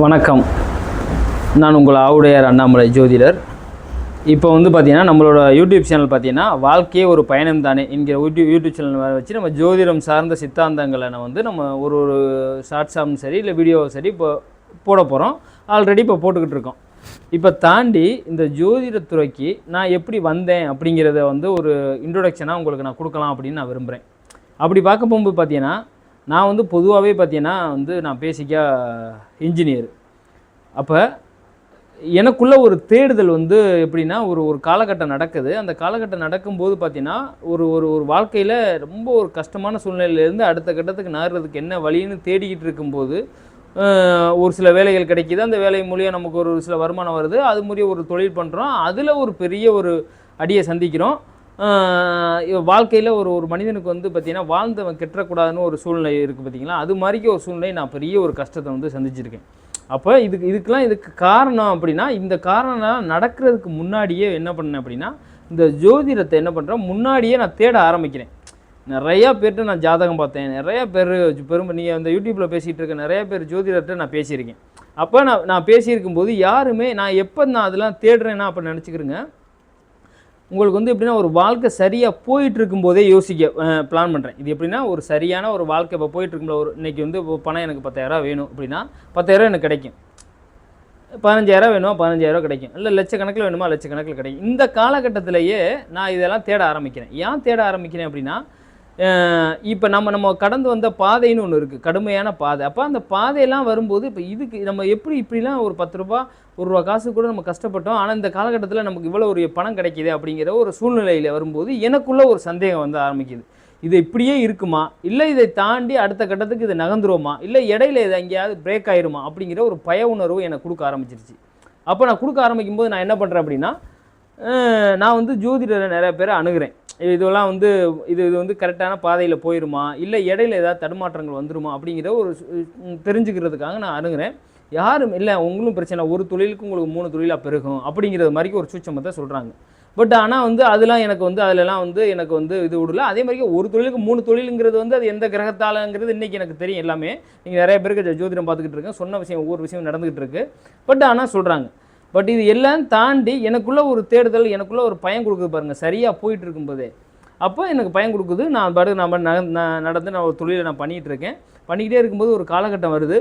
வணக்கம். நான் உங்கள் ஆவுடையார் அண்ணாமலை ஜோதிடர். இப்போ பார்த்தீங்கன்னா நம்மளோட யூடியூப் சேனல் பார்த்தீங்கன்னா வாழ்க்கையே ஒரு பயணம் தானே என்கிற யூடியூப் சேனல் வச்சு நம்ம ஜோதிடம் சார்ந்த சித்தாந்தங்களை நம்ம ஒரு ஷார்ட்ஸாகவும் சரி இல்லை வீடியோவும் சரி இப்போ போட போகிறோம். ஆல்ரெடி இப்போ போட்டுக்கிட்டு இருக்கோம். இப்போ தாண்டி இந்த ஜோதிடத்துறைக்கு நான் எப்படி வந்தேன் அப்படிங்கிறத ஒரு இன்ட்ரொடக்ஷனாக உங்களுக்கு நான் கொடுக்கலாம் அப்படின்னு நான் விரும்புகிறேன். அப்படி பார்க்க போகும்போது பார்த்தீங்கன்னா நான் பொதுவாகவே பார்த்தீங்கன்னா நான் பேசிக்காக இன்ஜினியர். அப்போ எனக்குள்ள ஒரு தேடுதல் எப்படின்னா ஒரு காலகட்டம் நடக்குது. அந்த காலகட்டம் நடக்கும்போது பார்த்தீங்கன்னா ஒரு வாழ்க்கையில் ரொம்ப ஒரு கஷ்டமான சூழ்நிலையிலேருந்து அடுத்த கட்டத்துக்கு நகர்றதுக்கு என்ன வழின்னு தேடிக்கிட்டு இருக்கும்போது ஒரு சில வேலைகள் கிடைக்கிது. அந்த வேலை மூலியம் நமக்கு ஒரு சில வருமானம் வருது. அது மூலியம் ஒரு தொழில் பண்ணுறோம். அதில் ஒரு பெரிய ஒரு அடியை சந்திக்கிறோம். வாழ்க்கையில் ஒரு மனிதனுக்கு பார்த்திங்கன்னா வாழ்ந்தவன் கெட்டக்கூடாதுன்னு ஒரு சூழ்நிலை இருக்குது பார்த்திங்களா. அது மாதிரிக்கு ஒரு சூழ்நிலை நான் பெரிய ஒரு கஷ்டத்தை சந்திச்சிருக்கேன். அப்போ இதுக்கு காரணம் அப்படின்னா இந்த காரணம் நடக்கிறதுக்கு முன்னாடியே என்ன பண்ணேன் அப்படின்னா இந்த ஜோதிடத்தை என்ன பண்ணுறேன் முன்னாடியே நான் தேட ஆரம்பிக்கிறேன். நிறையா பேர்கிட்ட நான் ஜாதகம் பார்த்தேன். நிறையா பேர் நீங்கள் அந்த யூடியூப்பில் பேசிகிட்டு இருக்க நிறையா பேர் ஜோதிடர்கிட்ட நான் பேசியிருக்கேன். அப்போ நான் பேசியிருக்கும்போது யாருமே நான் எப்போ நான் அதெல்லாம் தேடுறேன்னா அப்போ நினச்சிக்கிறேங்க. உங்களுக்கு எப்படின்னா ஒரு வாழ்க்கை சரியாக போயிட்டு இருக்கும்போதே யோசிக்க பிளான் பண்ணுறேன். இது எப்படின்னா ஒரு சரியான ஒரு வாழ்க்கை இப்போ போயிட்டு இருக்கும்போது இன்றைக்கி பணம் எனக்கு 10,000 வேணும் அப்படின்னா 10,000 எனக்கு கிடைக்கும். 15,000 வேணுமா 15,000 கிடைக்கும். இல்லை லட்சக்கணக்கில் வேணுமா லட்சக்கணக்கில் கிடைக்கும். இந்த காலகட்டத்திலேயே நான் இதெல்லாம் தேட ஆரம்பிக்கிறேன். ஏன் தேட ஆரம்பிக்கிறேன் அப்படின்னா இப்போ நம்ம கடந்து வந்த பாதைன்னு ஒன்று இருக்குது, கடுமையான பாதை. அப்போ அந்த பாதையெல்லாம் வரும்போது இப்போ இதுக்கு நம்ம இப்படிலாம் ஒரு 10 ரூபா 1 ரூபா காசு கூட நம்ம கஷ்டப்பட்டோம். ஆனால் இந்த காலகட்டத்தில் நமக்கு இவ்வளோ ஒரு பணம் கிடைக்கிது அப்படிங்கிற ஒரு சூழ்நிலையில் வரும்போது எனக்குள்ளே ஒரு சந்தேகம் ஆரம்பிக்குது. இது இப்படியே இருக்குமா, இல்லை இதை தாண்டி அடுத்த கட்டத்துக்கு இதை நகர்ந்துருவோமா, இல்லை இடையில இதை எங்கேயாவது பிரேக் ஆயிருமா அப்படிங்கிற ஒரு பய உணர்வு எனக்கு கொடுக்க ஆரம்பிச்சிருச்சு. அப்போ நான் கொடுக்க ஆரம்பிக்கும்போது நான் என்ன பண்ணுறேன் அப்படின்னா நான் ஜோதிடரை நிறைய பேரை அணுகிறேன். இதெல்லாம் இது கரெக்டான பாதையில் போயிடுமா, இல்லை இடையில ஏதாவது தடுமாற்றங்கள் வந்துடுமா அப்படிங்கிற ஒரு தெரிஞ்சுக்கிறதுக்காக நான் அணுகிறேன். யாரும் இல்லை உங்களும் பிரச்சனை, ஒரு தொழிலுக்கு உங்களுக்கு 3 தொழிலாக பெருகும் அப்படிங்கிறது மாதிரி ஒரு சூட்சமத்தை சொல்கிறாங்க. பட் ஆனால் அதெல்லாம் எனக்கு அதிலெல்லாம் எனக்கு இது விடல. அதே மாதிரி ஒரு தொழிலுக்கு 3 தொழிலுங்கிறது அது எந்த கிரகத்தாலங்கிறது இன்றைக்கி எனக்கு தெரியும். எல்லாமே நீங்கள் நிறைய பேருக்கு ஜோதிடம் பார்த்துக்கிட்டு இருக்கேன், சொன்ன விஷயம் ஒவ்வொரு விஷயம் நடந்துக்கிட்டு இருக்கு. பட் ஆனால் சொல்கிறாங்க. பட் இது எல்லாம் தாண்டி எனக்குள்ளே ஒரு தேடுதல், எனக்குள்ளே ஒரு பயம் கொடுக்குது பாருங்கள், சரியாக போயிட்டு இருக்கும்போதே. அப்போ எனக்கு பயம் கொடுக்குது. நான் நடந்து நான் ஒரு தொழிலை நான் பண்ணிக்கிட்டே இருக்கும்போது ஒரு காலகட்டம் வருது.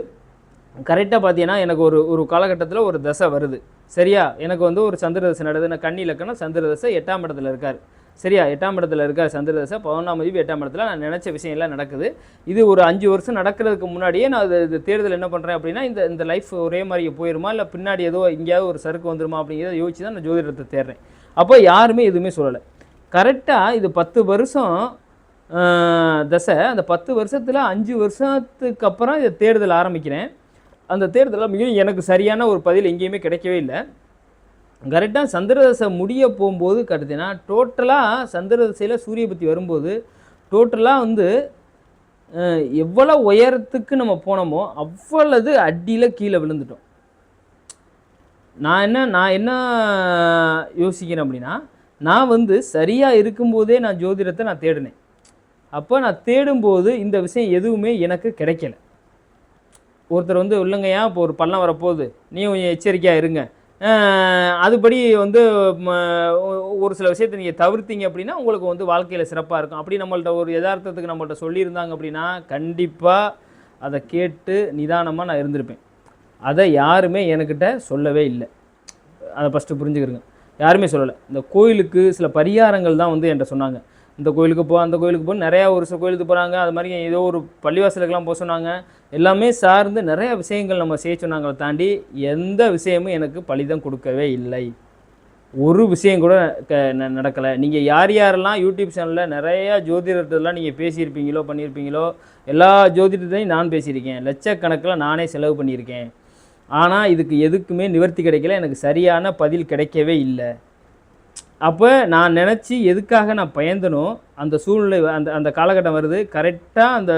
கரெக்டாக பார்த்தீங்கன்னா எனக்கு ஒரு காலகட்டத்தில் ஒரு தசை வருது. சரியா, எனக்கு ஒரு சந்திர தசை நடக்குது. நான் கன்னி இலக்கணம் சந்திர தசை 8ஆம் இடத்துல இருக்கார். சரியா, 8ஆம் இடத்துல இருக்கார் சந்திர தசை. 11ஆம் தேதி 8ஆம் இடத்துல நான் நினச்ச விஷயம் எல்லாம் நடக்குது. இது ஒரு 5 வருஷம் நடக்கிறதுக்கு முன்னாடியே நான் இது தேர்தல் என்ன பண்ணுறேன் அப்படின்னா இந்த லைஃப் ஒரே மாதிரி போயிருமா, இல்லை பின்னாடி ஏதோ எங்கேயாவது ஒரு சறுக்கு வந்துருமா அப்படிங்கிறத யோசிச்சு தான் நான் ஜோதிடத்தை தேடுறேன். அப்போ யாருமே எதுவுமே சொல்லலை. கரெக்டாக இது 10 வருஷம் தசை. அந்த 10 வருஷத்தில் 5 வருஷத்துக்கு அப்புறம் இதை தேடுதல் ஆரம்பிக்கிறேன். அந்த தேர்தலில் மிகவும் எனக்கு சரியான ஒரு பதில் எங்கேயுமே கிடைக்கவே இல்லை. கரெக்டாக சந்திரதசை முடிய போகும்போது கருத்தினா டோட்டலாக சந்திரதசையில் சூரிய புத்தி வரும்போது டோட்டலாக எவ்வளோ உயரத்துக்கு நம்ம போனோமோ அவ்வளவு அடியில் கீழே விழுந்துட்டோம். நான் என்ன யோசிக்கிறேன் அப்படின்னா நான் சரியாக இருக்கும்போதே நான் ஜோதிடத்தை நான் தேடினேன். அப்போ நான் தேடும்போது இந்த விஷயம் எதுவுமே எனக்கு கிடைக்கல. ஒருத்தர் இல்லைங்கய்யா இப்போ ஒரு பள்ளம் வரப்போகுது, நீ கொஞ்சம் எச்சரிக்கையாக இருங்க, அதுபடி ஒரு சில விஷயத்தை நீங்கள் தவிர்த்தீங்க அப்படின்னா உங்களுக்கு வாழ்க்கையில் சிறப்பாக இருக்கும் அப்படி நம்மள்ட்ட ஒரு யதார்த்தத்துக்கு நம்மள்ட்ட சொல்லியிருந்தாங்க அப்படின்னா கண்டிப்பாக அதை கேட்டு நிதானமாக நான் இருந்திருப்பேன். அதை யாருமே என்கிட்ட சொல்லவே இல்லை. அதை ஃபஸ்ட்டு புரிஞ்சுக்கிறேங்க. யாருமே சொல்லலை. இந்த கோயிலுக்கு சில பரிகாரங்கள் தான் என்கிட்ட சொன்னாங்க. இந்த கோயிலுக்கு அந்த கோயிலுக்கு நிறையா ஒரு சில கோயிலுக்கு போகிறாங்க. அது மாதிரி ஏதோ ஒரு பள்ளிவாசலுக்கெல்லாம் போக சொன்னாங்க. எல்லாமே சார்ந்து நிறையா விஷயங்கள் நம்ம செய்ய சொன்னாங்களே தாண்டி எந்த விஷயமும் எனக்கு பலிதம் கொடுக்கவே இல்லை. ஒரு விஷயம் கூட நடக்கலை. நீங்கள் யாரெல்லாம் யூடியூப் சேனலில் நிறையா ஜோதிடத்தெல்லாம் நீங்கள் பேசியிருப்பீங்களோ பண்ணியிருப்பீங்களோ எல்லா ஜோதிடத்தையும் நான் பேசியிருக்கேன். லட்சக்கணக்கில் நானே செலவு பண்ணியிருக்கேன். ஆனால் இதுக்கு எதுக்குமே நிவர்த்தி கிடைக்கல. எனக்கு சரியான பதில் கிடைக்கவே இல்லை. அப்போ நான் நினச்சி எதுக்காக நான் பயந்தனோ அந்த சூழ்நிலை அந்த காலகட்டம் வருது. கரெக்டாக அந்த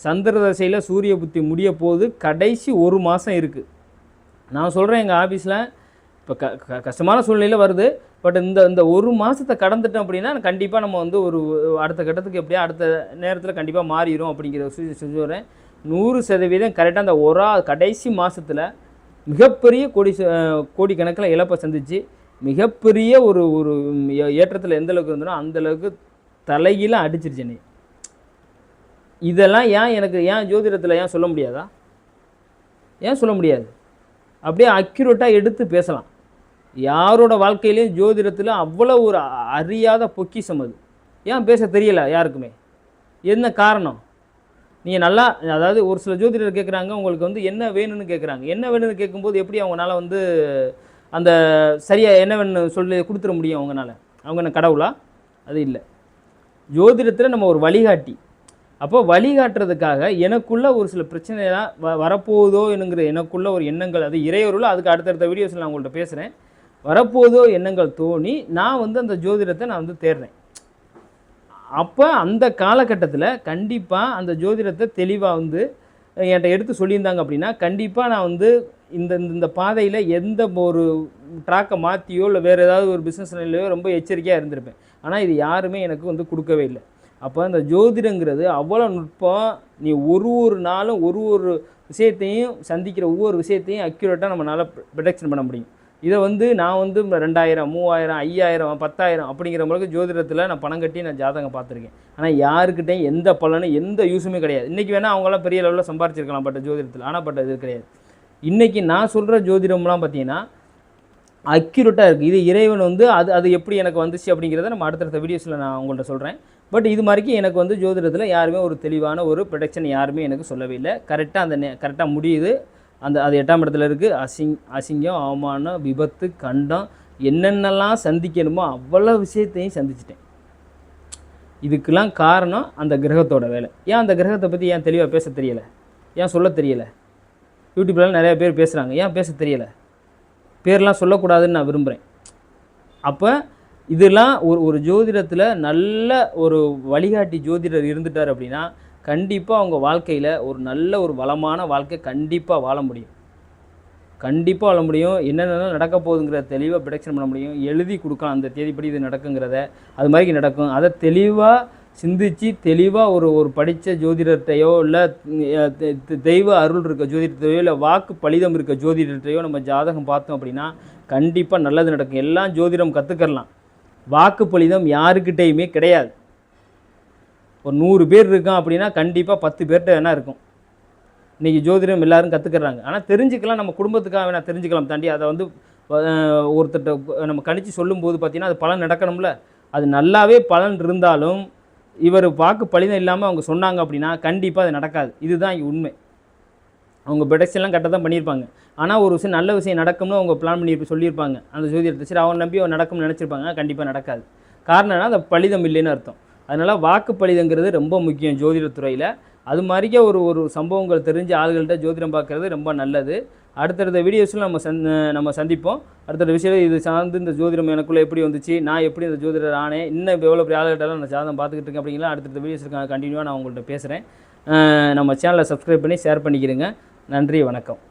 சந்திர தசையில் சூரிய புத்தி முடிய போது கடைசி 1 மாதம் இருக்குது. நான் சொல்கிறேன் எங்கள் ஆஃபீஸில் இப்போ கஷ்டமான சூழ்நிலையில் வருது. பட் இந்த 1 மாதத்தை கடந்துட்டோம் அப்படின்னா கண்டிப்பாக நம்ம ஒரு அடுத்த கட்டத்துக்கு எப்படியா அடுத்த நேரத்தில் கண்டிப்பாக மாறிடும் அப்படிங்கிற சொல்கிறேன். 100% கரெக்டாக அந்த கடைசி மாதத்தில் மிகப்பெரிய கோடிக்கணக்கில் இழப்பை சந்தித்து மிகப்பெரிய ஒரு ஒரு ஏற்றத்தில் எந்த அளவுக்கு இருந்தனோ அந்தளவுக்கு தலைகீழ அடிச்சிருச்சு என்னை. இதெல்லாம் ஏன் ஜோதிடத்தில் ஏன் சொல்ல முடியாதா? ஏன் சொல்ல முடியாது? அப்படியே அக்யூரேட்டாக எடுத்து பேசலாம். யாரோட வாழ்க்கையிலையும் ஜோதிடத்தில் அவ்வளோ ஒரு அறியாத பொக்கிஷம் அது. ஏன் பேச தெரியல யாருக்குமே? என்ன காரணம்? நீங்கள் நல்லா, அதாவது ஒரு சில ஜோதிடர் கேட்குறாங்க, உங்களுக்கு வந்து என்ன வேணும்னு கேட்குறாங்க. என்ன வேணும்னு கேட்கும்போது எப்படி அவங்களால வந்து அந்த சரியாக என்ன வேணும்னு சொல்லி கொடுத்துட முடியும் அவங்களால? அவங்க என்ன கடவுளா? அது இல்லை. ஜோதிடத்தில் நம்ம ஒரு வழிகாட்டி. அப்போ வழிகாட்டுறதுக்காக எனக்குள்ள ஒரு சில பிரச்சனைலாம் வரப்போகுதோ என்கிற எனக்குள்ள ஒரு எண்ணங்கள், அது இறையொருள், அதுக்கு அடுத்தடுத்த வீடியோஸில் நான் உங்கள்கிட்ட பேசுகிறேன். வரப்போதோ எண்ணங்கள் தோணி நான் வந்து அந்த ஜோதிடத்தை நான் வந்து தேடுறேன். அப்போ அந்த காலகட்டத்தில் கண்டிப்பாக அந்த ஜோதிடத்தை தெளிவாக வந்து என்கிட்ட எடுத்து சொல்லியிருந்தாங்க அப்படின்னா கண்டிப்பாக நான் வந்து இந்த பாதையில் எந்த ஒரு ட்ராக்கை மாற்றியோ இல்லை வேறு ஏதாவது ஒரு பிஸ்னஸ் நிலையோ ரொம்ப எச்சரிக்கையாக இருந்திருப்பேன். ஆனால் இது யாருமே எனக்கு வந்து கொடுக்கவே இல்லை. அப்போ அந்த ஜோதிடங்கிறது அவ்வளோ நுட்பம். நீ ஒரு நாளும் ஒரு விஷயத்தையும் சந்திக்கிற ஒவ்வொரு விஷயத்தையும் அக்யூரேட்டாக நம்மளால் ப்ரொடெக்ஷன் பண்ண முடியும். இதை வந்து நான் வந்து 2000, 3000, 5000, 10,000 அப்படிங்கிற மாதிரி ஜோதிடத்தில் நான் பணம் கட்டி நான் ஜாதகம் பார்த்துருக்கேன். ஆனால் யாருக்கிட்டையும் எந்த பலனும் எந்த யூஸுமே கிடையாது. இன்றைக்கி வேணால் அவங்களாம் பெரிய லெவலில் சம்பாரிச்சிருக்கலாம் பட்ட ஜோதிடத்தில், ஆனால் பட்ட இது கிடையாது. இன்றைக்கி நான் சொல்கிற ஜோதிடம்லாம் பார்த்தீங்கன்னா அக்யூரேட்டாக இருக்குது. இது இறைவன் வந்து அது எப்படி எனக்கு வந்துச்சு அப்படிங்கிறத நம்ம அடுத்தடுத்த வீடியோஸில் நான் உங்கள்கிட்ட சொல்கிறேன். பட் இது மாதிரிக்கு எனக்கு வந்து ஜோதிடத்தில் யாருமே ஒரு தெளிவான ஒரு ப்ரொடெக்ஷன் யாருமே எனக்கு சொல்லவே இல்லை. கரெக்டாக முடியுது. அது 8ஆம் இடத்துல இருக்குது. அசிங்கம், அவமானம், விபத்து, கண்டம், என்னென்னலாம் சந்திக்கணுமோ அவ்வளோ விஷயத்தையும் சந்திச்சிட்டேன். இதுக்கெல்லாம் காரணம் அந்த கிரகத்தோட வேலை. ஏன் அந்த கிரகத்தை பற்றி ஏன் தெளிவாக பேச தெரியலை? ஏன் சொல்ல தெரியலை? யூடியூப்லாம் நிறைய பேர் பேசுகிறாங்க, ஏன் பேச தெரியலை? பேர்லாம் சொல்லக்கூடாதுன்னு நான் விரும்புகிறேன். அப்போ இதெல்லாம் ஒரு ஜோதிடத்தில் நல்ல ஒரு வழிகாட்டி ஜோதிடர் இருந்துட்டார் அப்படின்னா கண்டிப்பாக அவங்க வாழ்க்கையில் ஒரு நல்ல ஒரு வளமான வாழ்க்கை கண்டிப்பாக வாழ முடியும். கண்டிப்பாக வாழ முடியும். என்னென்ன நடக்க போகுதுங்கிற தெளிவாக ப்ரொடெக்ஷன் பண்ண முடியும். எழுதி கொடுக்கலாம், அந்த தேதிப்படி இது நடக்குங்கிறத. அது மாதிரி நடக்கும். அதை தெளிவாக சிந்தித்து தெளிவாக ஒரு படித்த ஜோதிடர்கிட்டையோ இல்லை தெய்வ அருள் இருக்க ஜோதிடத்தையோ இல்லை வாக்கு பலிதம் இருக்க ஜோதிடர்கிட்டையோ நம்ம ஜாதகம் பார்த்தோம் அப்படின்னா கண்டிப்பாக நல்லது நடக்கும். எல்லாம் ஜோதிடம் கற்றுக்கலாம். வாக்கு பலிதம் யாருக்கிட்டையுமே கிடையாது. ஒரு 100 பேர் இருக்கான் அப்படின்னா கண்டிப்பாக 10 பேர்கிட்ட வேணா இருக்கும். இன்றைக்கி ஜோதிடம் எல்லோரும் கற்றுக்கிறாங்க. ஆனால் தெரிஞ்சுக்கலாம், நம்ம குடும்பத்துக்காக வேணால் தெரிஞ்சுக்கலாம் தாண்டி அதை வந்து ஒருத்தர்கிட்ட நம்ம கணிச்சு சொல்லும்போது பார்த்திங்கன்னா அது பலன் நடக்கணும்ல. அது நல்லாவே பலன் இருந்தாலும் இவர் வாக்கு பலிதம் இல்லாமல் அவங்க சொன்னாங்க அப்படின்னா கண்டிப்பாக அது நடக்காது. இதுதான் இங்கே உண்மை. அவங்க ப்ரொடெக்ஷன்லாம் கரெக்டாக தான் பண்ணியிருப்பாங்க. ஆனால் ஒரு விஷயம் நல்ல விஷயம் நடக்கும்னு அவங்க பிளான் பண்ணி சொல்லியிருப்பாங்க அந்த ஜோதிடத்தை. சரி, அவன் நம்பி அவன் நடக்கும்னு நினச்சிருப்பாங்க. கண்டிப்பாக நடக்காது. காரணம்னா அந்த பலிதம் இல்லைன்னு அர்த்தம். அதனால் வாக்கு பலிதங்கிறது ரொம்ப முக்கியம் ஜோதிடத்துறையில். அது மாதிரிக்கே ஒரு சம்பவங்கள் தெரிஞ்ச ஆள்கள்கிட்ட ஜோதிடம் பார்க்குறது ரொம்ப நல்லது. அடுத்தடுத்த வீடியோஸில் நம்ம சந்திப்போம். அடுத்த விஷயம் இது சார்ந்து இந்த ஜோதிடம் எனக்குள்ளே எப்படி வந்துச்சு, நான் எப்படி இந்த ஜோதிடர் ஆனேன், இன்னும் இப்போ எவ்வளோ பெரிய ஆள்கிட்டலாம் நான் ஜாதகம் பார்த்துக்கிட்டு இருக்கேன் அப்படிங்களா அடுத்தடுத்த வீடியோஸுக்கு கண்டினியூவாக நான் உங்கள்கிட்ட பேசுகிறேன். நம்ம சேனலை சப்ஸ்கிரைப் பண்ணி ஷேர் பண்ணிக்கிறேங்க. நன்றி, வணக்கம்.